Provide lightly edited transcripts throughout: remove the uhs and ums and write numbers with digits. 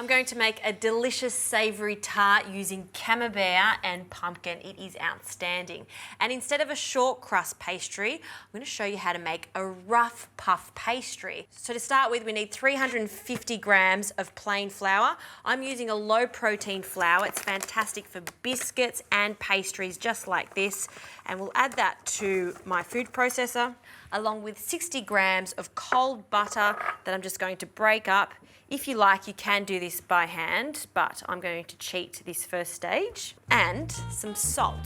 I'm going to make a delicious savoury tart using camembert and pumpkin. It is outstanding. And instead of a short crust pastry, I'm going to show you how to make a rough puff pastry. So to start with, we need 350 grams of plain flour. I'm using a low protein flour. It's fantastic for biscuits and pastries just like this. And we'll add that to my food processor, along with 60 grams of cold butter that I'm just going to break up. If you like, you can do this by hand, but I'm going to cheat this first stage. And some salt.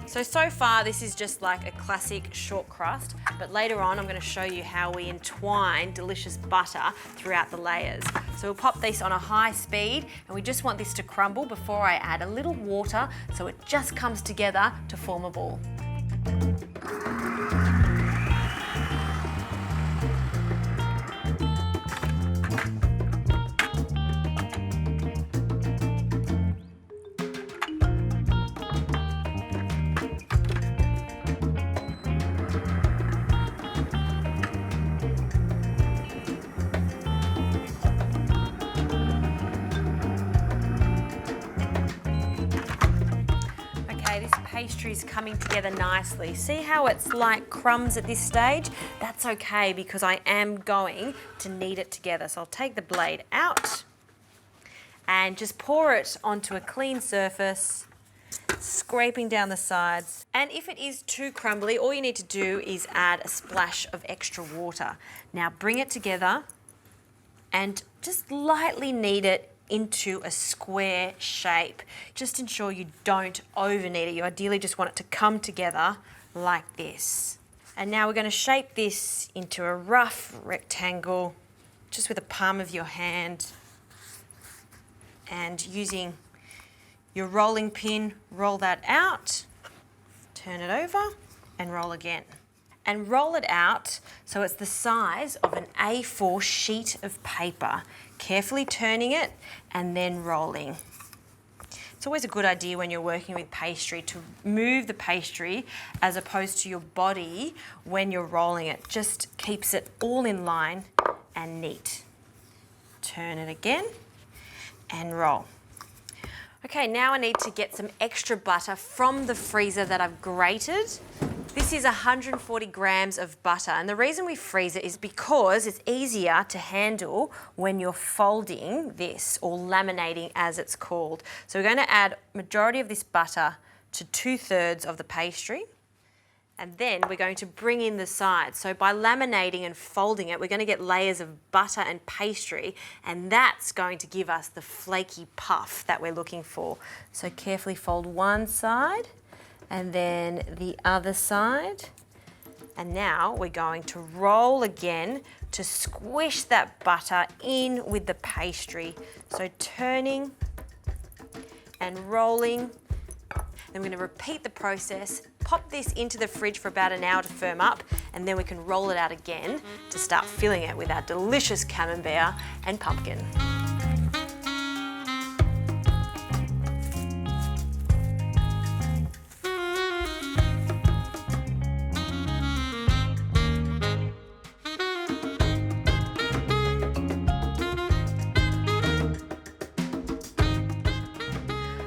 So far, this is just like a classic short crust, but later on, I'm going to show you how we entwine delicious butter throughout the layers. So we'll pop this on a high speed, and we just want this to crumble before I add a little water so it just comes together to form a ball. This pastry is coming together nicely. See how it's like crumbs at this stage? That's okay because I am going to knead it together. So I'll take the blade out and just pour it onto a clean surface, scraping down the sides. And if it is too crumbly, all you need to do is add a splash of extra water. Now bring it together and just lightly knead it into a square shape. Just ensure you don't over knead it. You ideally just want it to come together like this. And now we're going to shape this into a rough rectangle just with the palm of your hand, and using your rolling pin, roll that out, turn it over and roll again. And roll it out so it's the size of an A4 sheet of paper, carefully turning it and then rolling. It's always a good idea when you're working with pastry to move the pastry as opposed to your body when you're rolling it. Just keeps it all in line and neat. Turn it again and roll. Okay, now I need to get some extra butter from the freezer that I've grated. This is 140 grams of butter, and the reason we freeze it is because it's easier to handle when you're folding this, or laminating as it's called. So we're going to add majority of this butter to 2/3 of the pastry, and then we're going to bring in the sides. So by laminating and folding it, we're going to get layers of butter and pastry, and that's going to give us the flaky puff that we're looking for. So carefully fold one side, and then the other side. And now we're going to roll again to squish that butter in with the pastry. So turning and rolling. Then we're going to repeat the process, pop this into the fridge for about an hour to firm up, and then we can roll it out again to start filling it with our delicious camembert and pumpkin.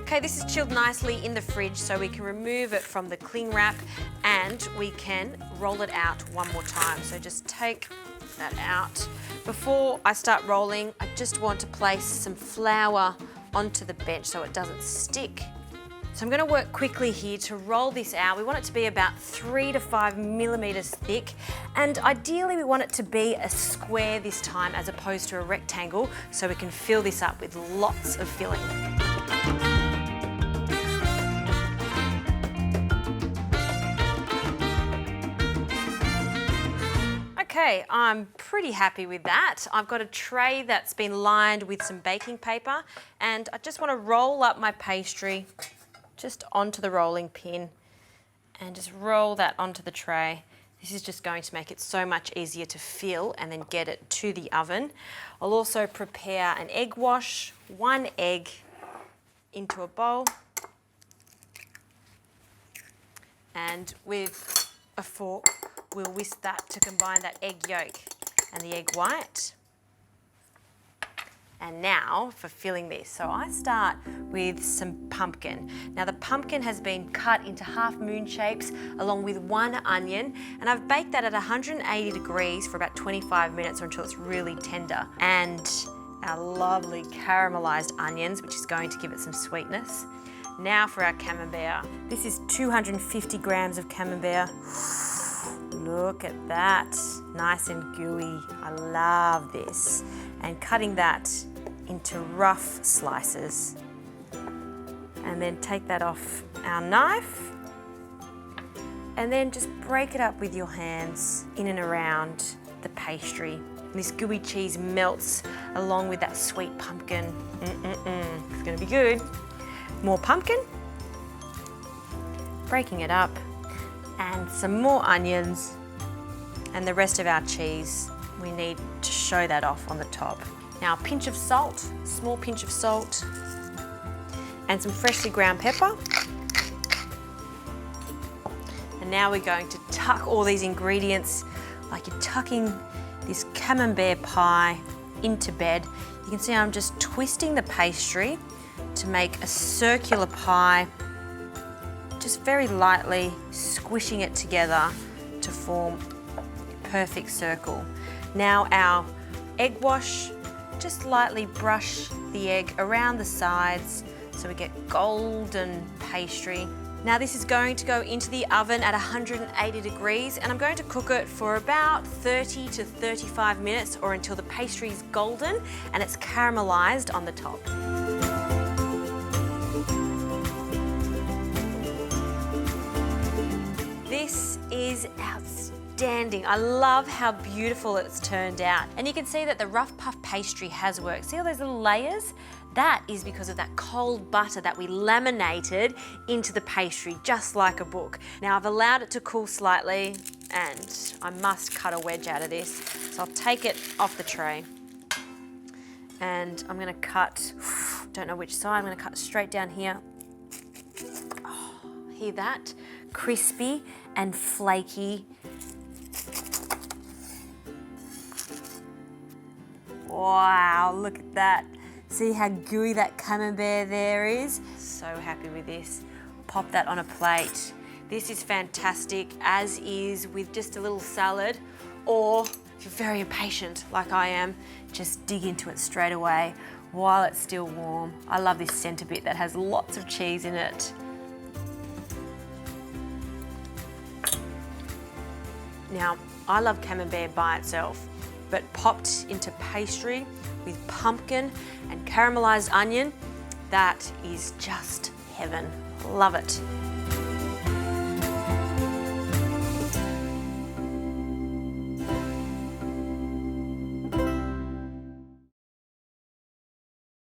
Okay, this is chilled nicely in the fridge, so we can remove it from the cling wrap and we can roll it out one more time. So just take that out. Before I start rolling, I just want to place some flour onto the bench so it doesn't stick. So I'm going to work quickly here to roll this out. We want it to be about 3 to 5 millimeters thick, and ideally we want it to be a square this time as opposed to a rectangle, so we can fill this up with lots of filling. Okay, I'm pretty happy with that. I've got a tray that's been lined with some baking paper, and I just want to roll up my pastry just onto the rolling pin and just roll that onto the tray. This is just going to make it so much easier to fill and then get it to the oven. I'll also prepare an egg wash, 1 egg into a bowl, and with a fork we'll whisk that to combine that egg yolk and the egg white. And now for filling this. So I start with some pumpkin. Now the pumpkin has been cut into half moon shapes along with 1 onion, and I've baked that at 180 degrees for about 25 minutes or until it's really tender. And our lovely caramelized onions, which is going to give it some sweetness. Now for our camembert. This is 250 grams of camembert. Look at that, nice and gooey. I love this. And cutting that into rough slices. And then take that off our knife. And then just break it up with your hands in and around the pastry. And this gooey cheese melts along with that sweet pumpkin. It's gonna be good. More pumpkin. Breaking it up. And some more onions. And the rest of our cheese. We need to show that off on the top. Now a pinch of salt, small pinch of salt, and some freshly ground pepper. And now we're going to tuck all these ingredients like you're tucking this camembert pie into bed. You can see I'm just twisting the pastry to make a circular pie, just very lightly squishing it together to form a perfect circle. Now our egg wash, just lightly brush the egg around the sides so we get golden pastry. Now this is going to go into the oven at 180 degrees, and I'm going to cook it for about 30 to 35 minutes or until the pastry is golden and it's caramelized on the top. This is outstanding. I love how beautiful it's turned out. And you can see that the rough puff pastry has worked. See all those little layers? That is because of that cold butter that we laminated into the pastry, just like a book. Now I've allowed it to cool slightly, and I must cut a wedge out of this. So I'll take it off the tray. And I'm gonna cut, don't know which side, I'm gonna cut straight down here. Oh, hear that? Crispy and flaky. Wow, look at that. See how gooey that camembert there is? So happy with this. Pop that on a plate. This is fantastic, as is with just a little salad, or if you're very impatient like I am, just dig into it straight away while it's still warm. I love this centre bit that has lots of cheese in it. Now, I love camembert by itself, but popped into pastry with pumpkin and caramelized onion, that is just heaven. Love it.